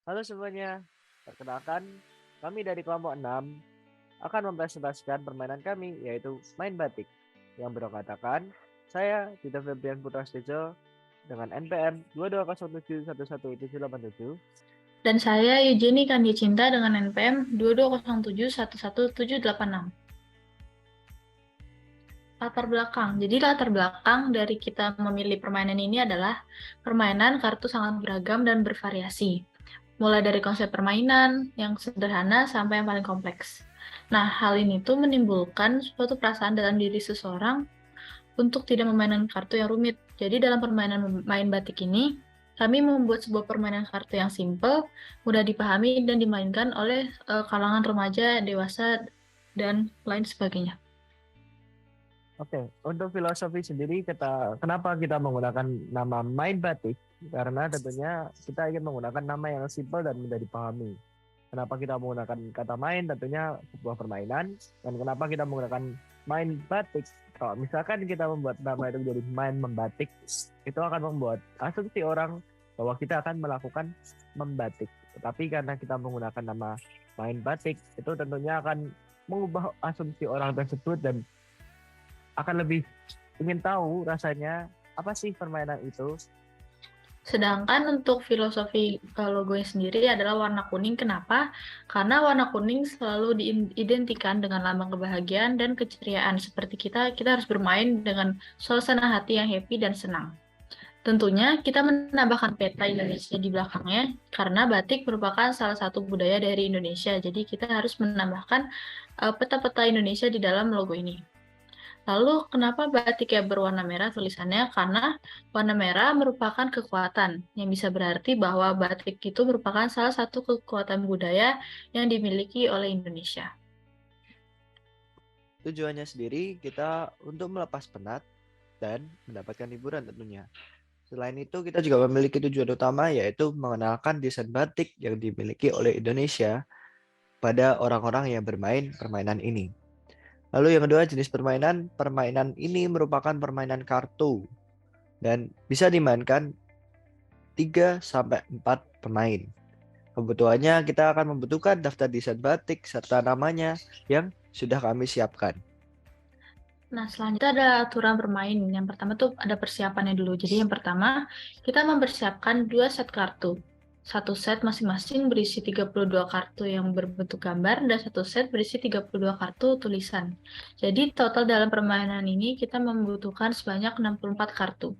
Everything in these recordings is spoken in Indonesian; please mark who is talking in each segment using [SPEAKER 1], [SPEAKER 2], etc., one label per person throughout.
[SPEAKER 1] Halo semuanya, perkenalkan kami dari kelompok 6 akan mempresentasikan permainan kami yaitu main batik yang beranggotakan saya Dita Febrian Putra Stejo dengan NPM 2207117787.
[SPEAKER 2] Dan saya Eugenie Kandi Cinta dengan NPM 2207111786. Latar belakang. Jadi latar belakang dari kita memilih permainan ini adalah permainan kartu sangat beragam dan bervariasi. Mulai dari konsep permainan yang sederhana sampai yang paling kompleks. Nah, hal ini tuh menimbulkan suatu perasaan dalam diri seseorang untuk tidak memainkan kartu yang rumit. Jadi dalam permainan main batik ini, kami membuat sebuah permainan kartu yang simple, mudah dipahami dan dimainkan oleh kalangan remaja, dewasa, dan lain sebagainya.
[SPEAKER 1] Oke, untuk filosofi sendiri kenapa kita menggunakan nama main batik? Karena tentunya kita ingin menggunakan nama yang simpel dan mudah dipahami. Kenapa kita menggunakan kata main? Tentunya sebuah permainan. Dan kenapa kita menggunakan main batik? Kalau misalkan kita membuat nama itu menjadi main membatik, itu akan membuat asumsi orang bahwa kita akan melakukan membatik. Tetapi karena kita menggunakan nama main batik, itu tentunya akan mengubah asumsi orang tersebut dan akan lebih ingin tahu rasanya apa sih permainan itu.
[SPEAKER 2] Sedangkan untuk filosofi logonya sendiri adalah warna kuning. Kenapa? Karena warna kuning selalu diidentikan dengan lambang kebahagiaan dan keceriaan. Seperti kita harus bermain dengan suasana hati yang happy dan senang. Tentunya kita menambahkan peta Indonesia di belakangnya karena batik merupakan salah satu budaya dari Indonesia. Jadi kita harus menambahkan peta-peta Indonesia di dalam logo ini. Lalu kenapa batiknya berwarna merah tulisannya? Karena warna merah merupakan kekuatan yang bisa berarti bahwa batik itu merupakan salah satu kekuatan budaya yang dimiliki oleh Indonesia.
[SPEAKER 1] Tujuannya sendiri kita untuk melepas penat dan mendapatkan hiburan tentunya. Selain itu kita juga memiliki tujuan utama yaitu mengenalkan desain batik yang dimiliki oleh Indonesia pada orang-orang yang bermain permainan ini. Lalu yang kedua jenis permainan, permainan ini merupakan permainan kartu dan bisa dimainkan 3 sampai 4 pemain. Kebutuhannya kita akan membutuhkan daftar desain batik serta namanya yang sudah kami siapkan.
[SPEAKER 2] Nah, selanjutnya ada aturan bermain. Yang pertama tuh ada persiapannya dulu. Jadi yang pertama, kita mempersiapkan 2 set kartu. Satu set masing-masing berisi 32 kartu yang berbentuk gambar dan satu set berisi 32 kartu tulisan. Jadi total dalam permainan ini kita membutuhkan sebanyak 64 kartu.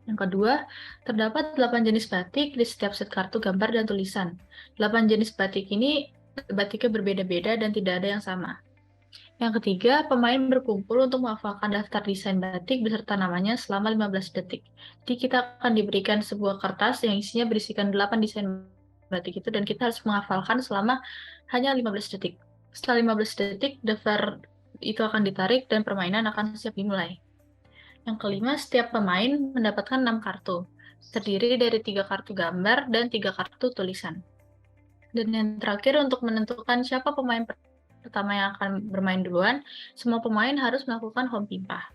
[SPEAKER 2] Yang kedua, terdapat 8 jenis batik di setiap set kartu gambar dan tulisan. 8 jenis batik ini batiknya berbeda-beda dan tidak ada yang sama. Yang ketiga, pemain berkumpul untuk menghafalkan daftar desain batik beserta namanya selama 15 detik. Jadi kita akan diberikan sebuah kertas yang isinya berisikan 8 desain batik itu dan kita harus menghafalkan selama hanya 15 detik. Setelah 15 detik, daftar itu akan ditarik dan permainan akan siap dimulai. Yang kelima, setiap pemain mendapatkan 6 kartu, terdiri dari 3 kartu gambar dan 3 kartu tulisan. Dan yang terakhir, untuk menentukan siapa pemain pertama yang akan bermain duluan, semua pemain harus melakukan home pimpah.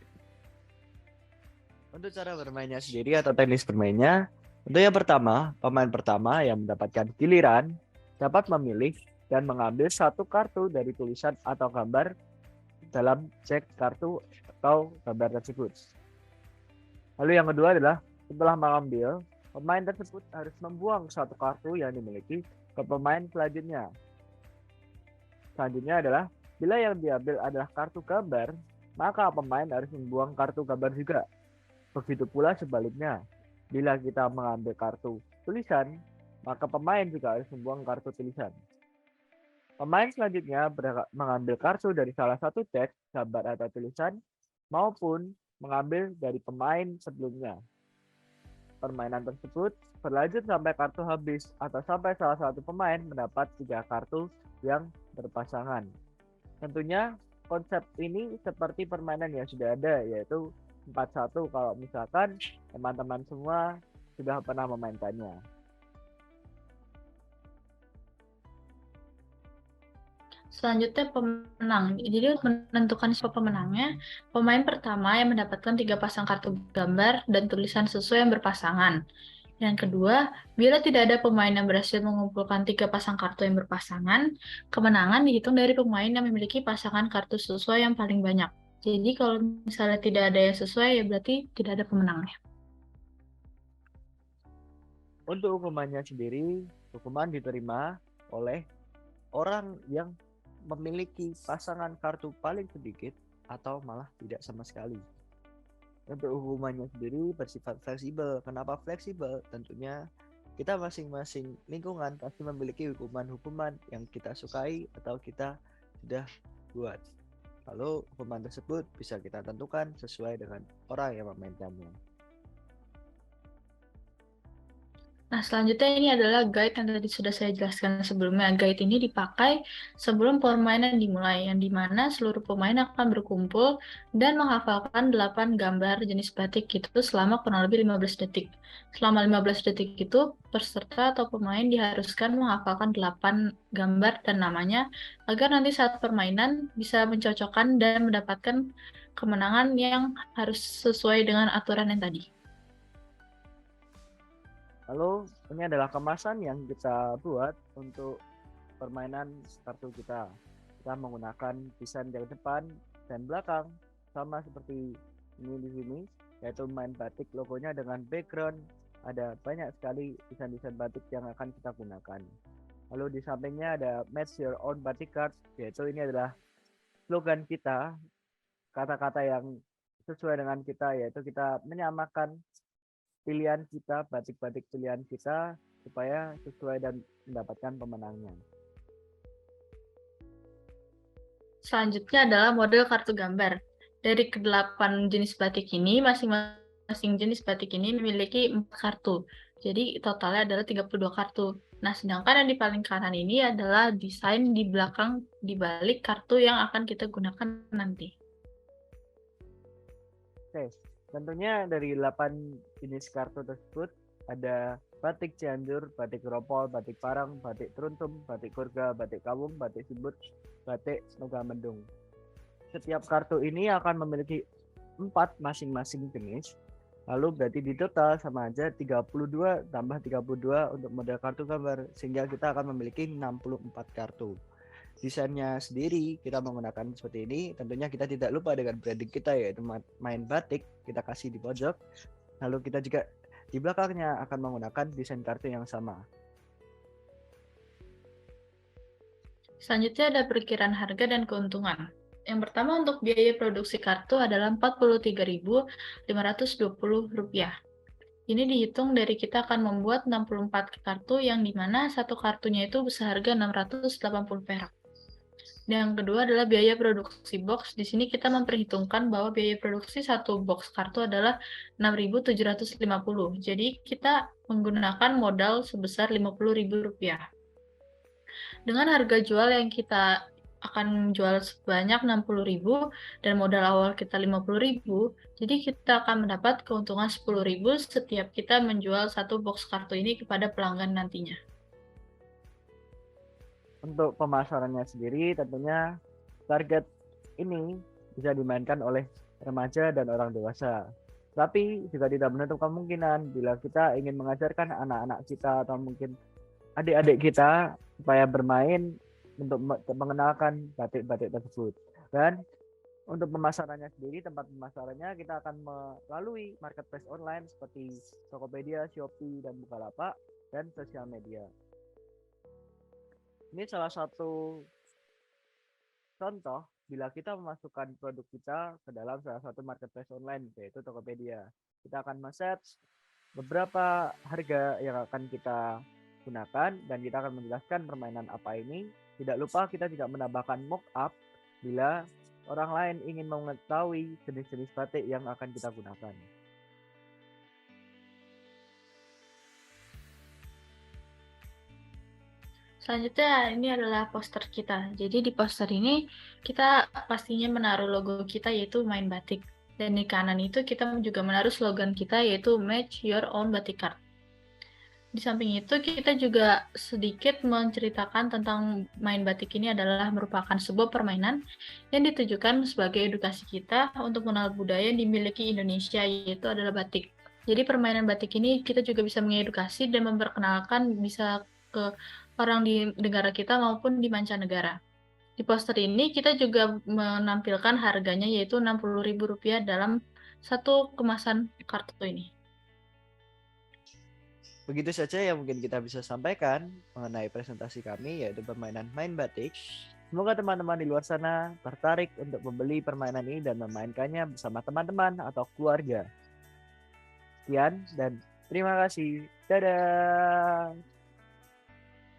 [SPEAKER 1] Untuk cara bermainnya sendiri atau teknis bermainnya, untuk yang pertama, pemain pertama yang mendapatkan giliran dapat memilih dan mengambil satu kartu dari tulisan atau gambar dalam cek kartu atau gambar tersebut. Lalu yang kedua adalah setelah mengambil, pemain tersebut harus membuang satu kartu yang dimiliki ke pemain selanjutnya. Selanjutnya adalah bila yang diambil adalah kartu gambar, maka pemain harus membuang kartu gambar juga. Begitu pula sebaliknya, bila kita mengambil kartu tulisan, maka pemain juga harus membuang kartu tulisan. Pemain selanjutnya mengambil kartu dari salah satu teks, gambar atau tulisan, maupun mengambil dari pemain sebelumnya. Permainan tersebut berlanjut sampai kartu habis atau sampai salah satu pemain mendapat 3 kartu yang berpasangan. Tentunya konsep ini seperti permainan yang sudah ada, yaitu 4-1 kalau misalkan teman-teman semua sudah pernah memainkannya.
[SPEAKER 2] Selanjutnya pemenang. Jadi untuk menentukan siapa pemenangnya, pemain pertama yang mendapatkan 3 pasang kartu gambar dan tulisan sesuai yang berpasangan. Yang kedua, bila tidak ada pemain yang berhasil mengumpulkan 3 pasang kartu yang berpasangan, kemenangan dihitung dari pemain yang memiliki pasangan kartu sesuai yang paling banyak. Jadi kalau misalnya tidak ada yang sesuai, ya berarti tidak ada pemenangnya.
[SPEAKER 1] Untuk hukumannya sendiri, hukuman diterima oleh orang yang memiliki pasangan kartu paling sedikit atau malah tidak sama sekali. Untuk hukumannya sendiri bersifat fleksibel. Kenapa fleksibel? Tentunya kita masing-masing lingkungan pasti memiliki hukuman-hukuman yang kita sukai atau kita sudah buat. Lalu hukuman tersebut bisa kita tentukan sesuai dengan orang yang memainkannya.
[SPEAKER 2] Nah, selanjutnya ini adalah guide yang tadi sudah saya jelaskan sebelumnya. Guide ini dipakai sebelum permainan dimulai, yang dimana seluruh pemain akan berkumpul dan menghafalkan 8 gambar jenis batik itu selama kurang lebih 15 detik. Selama 15 detik itu, peserta atau pemain diharuskan menghafalkan 8 gambar dan namanya, agar nanti saat permainan bisa mencocokkan dan mendapatkan kemenangan yang harus sesuai dengan aturan yang tadi.
[SPEAKER 1] Lalu ini adalah kemasan yang kita buat untuk permainan kartu kita. Kita menggunakan desain dari depan dan belakang sama seperti ini di sini, yaitu main batik, logonya dengan background. Ada banyak sekali desain-desain batik yang akan kita gunakan. Lalu di sampingnya ada match your own batik card, yaitu ini adalah slogan kita, kata-kata yang sesuai dengan kita, yaitu kita menyamakan pilihan kita, batik-batik pilihan kita supaya sesuai dan mendapatkan pemenangnya.
[SPEAKER 2] Selanjutnya adalah model kartu gambar. Dari ke-8 jenis batik ini, masing-masing jenis batik ini memiliki 4 kartu. Jadi totalnya adalah 32 kartu. Nah, sedangkan yang di paling kanan ini adalah desain di belakang, di balik kartu yang akan kita gunakan nanti.
[SPEAKER 1] Oke, tentunya dari 8 jenis kartu tersebut ada batik Cianjur, batik Ropol, batik Parang, batik Teruntum, batik Kurga, batik Kawung, batik Simbut, batik Megamendung. Setiap kartu ini akan memiliki 4 masing-masing jenis. Lalu berarti di total sama aja 32 tambah 32 untuk model kartu gambar, sehingga kita akan memiliki 64 kartu. Desainnya sendiri kita menggunakan seperti ini. Tentunya kita tidak lupa dengan branding kita, yaitu main batik, kita kasih di pojok. Lalu kita juga di belakangnya akan menggunakan desain kartu yang sama.
[SPEAKER 2] Selanjutnya ada perkiraan harga dan keuntungan. Yang pertama untuk biaya produksi kartu adalah Rp43.520. Ini dihitung dari kita akan membuat 64 kartu yang dimana satu kartunya itu seharga 680 perak. Dan yang kedua adalah biaya produksi box. Di sini kita memperhitungkan bahwa biaya produksi satu box kartu adalah 6.750. Jadi kita menggunakan modal sebesar Rp50.000. Dengan harga jual yang kita akan menjual sebanyak 60.000 dan modal awal kita 50.000, jadi kita akan mendapat keuntungan 10.000 setiap kita menjual satu box kartu ini kepada pelanggan nantinya.
[SPEAKER 1] Untuk pemasarannya sendiri tentunya target ini bisa dimainkan oleh remaja dan orang dewasa. Tapi juga tidak menutup kemungkinan bila kita ingin mengajarkan anak-anak kita atau mungkin adik-adik kita supaya bermain untuk mengenalkan batik-batik tersebut. Dan untuk pemasarannya sendiri, tempat pemasarannya kita akan melalui marketplace online seperti Tokopedia, Shopee, dan Bukalapak, dan sosial media. Ini salah satu contoh bila kita memasukkan produk kita ke dalam salah satu marketplace online, yaitu Tokopedia. Kita akan men-search beberapa harga yang akan kita gunakan dan kita akan menjelaskan permainan apa ini. Tidak lupa kita juga menambahkan mock-up bila orang lain ingin mengetahui jenis-jenis batik yang akan kita gunakan.
[SPEAKER 2] Selanjutnya ini adalah poster kita. Jadi di poster ini kita pastinya menaruh logo kita yaitu main batik. Dan di kanan itu kita juga menaruh slogan kita yaitu Match Your Own Batik Card. Di samping itu kita juga sedikit menceritakan tentang main batik ini adalah merupakan sebuah permainan yang ditujukan sebagai edukasi kita untuk mengenal budaya yang dimiliki Indonesia yaitu adalah batik. Jadi permainan batik ini kita juga bisa mengedukasi dan memperkenalkan bisa ke orang di negara kita maupun di mancanegara. Di poster ini kita juga menampilkan harganya yaitu Rp60.000 dalam satu kemasan kartu ini.
[SPEAKER 1] Begitu saja yang mungkin kita bisa sampaikan mengenai presentasi kami, yaitu permainan main batik. Semoga teman-teman di luar sana tertarik untuk membeli permainan ini dan memainkannya bersama teman-teman atau keluarga. Sekian dan terima kasih. Dadah.